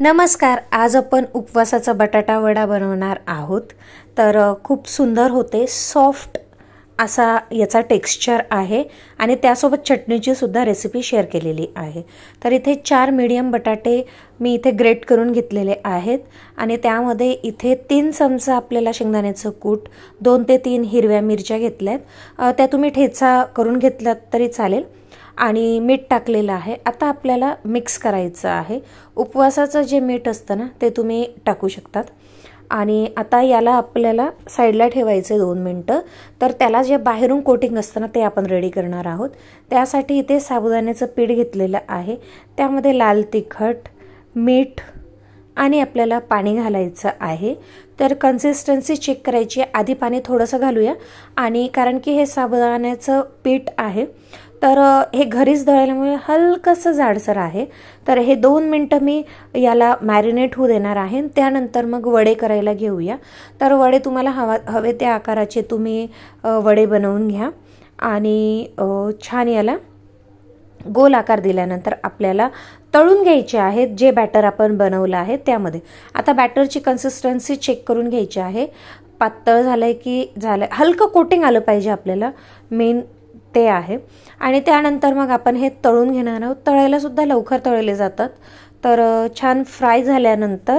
नमस्कार. आज आपण उपवासाचा बटाटा वडा बनवणार आहोत. तर खूप सुंदर होते, सॉफ्ट असा याचा टेक्स्चर आहे आणि त्यासोबत चटणीची सुद्धा रेसिपी शेअर केलेली आहे. तर इथे 4 मीडियम बटाटे मी इथे ग्रेट करून घेतलेले आहेत आणि त्यामध्ये इथे 3 चमचा आपल्याला शेंगदाण्याचं कूट, 2 ते 3 हिरव्या मिरच्या घेतल्यात. त्या तुम्ही ठेचा करून घेतलात तरी चालेल आणि मीठ टाकलेलं आहे. आता आपल्याला मिक्स करायचं आहे. उपवासाचं जे मीठ असतं ना ते तुम्ही टाकू शकतात. आणि आता याला आपल्याला साईडला ठेवायचं 2 मिनटं. तर त्याला जे बाहेरून कोटिंग असतं ना ते आपण रेडी करणार आहोत. त्यासाठी इथे साबुदाण्याचं पीठ घेतलेलं आहे. त्यामध्ये लाल तिखट, मीठ आणि आपल्याला पाणी घालायचं आहे. तर कन्सिस्टन्सी चेक करायची. आधी पाणी थोडंसं घालूया आणि कारण की हे साबुदाण्याचं पीठ आहे तर हे घरीच दळल्यामुळे हलकंसं जाडसर आहे. तर हे 2 मिनटं मी याला मॅरिनेट होऊ देणार आहे. त्यानंतर मग वडे करायला घेऊया. तर वडे तुम्हाला हवे त्या आकाराचे तुम्ही वडे बनवून घ्या आणि छान याला गोल आकार दिल्यानंतर आपल्याला तळून घ्यायचे आहेत. जे बॅटर आपण बनवलं आहे त्यामध्ये आता बॅटरची कन्सिस्टन्सी चेक करून घ्यायची आहे. पातळ झालंय की झालंय, हलकं कोटिंग आलं पाहिजे आपल्याला, मेन ते आहे. आणि त्यानंतर मग आपण हे तळून घेणार आहोत. तळायला सुद्धा लवकर तळले जातात. तर छान फ्राय झाल्यानंतर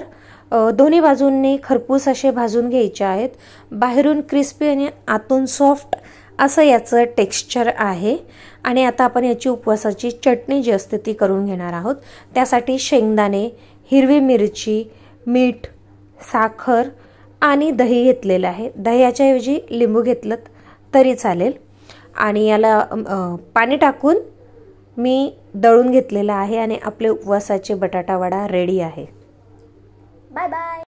दोन्ही बाजूंनी खरपूस असे भाजून घ्यायचे आहेत. बाहेरून क्रिस्पी आणि आतून सॉफ्ट असं याचं टेक्स्चर आहे. आणि आता आपण याची उपवासाची चटणी जी असते ती करून घेणार आहोत. त्यासाठी शेंगदाणे, हिरवी मिरची, मीठ, साखर आणि दही घेतलेलं आहे. दह्याच्या ऐवजी लिंबू घेतलं तरी चालेल. आणि याला पाणी टाकून मी दळून घेतलेलं आहे आणि आपले उपवासाचे बटाटा वडा रेडी आहे. Bye bye.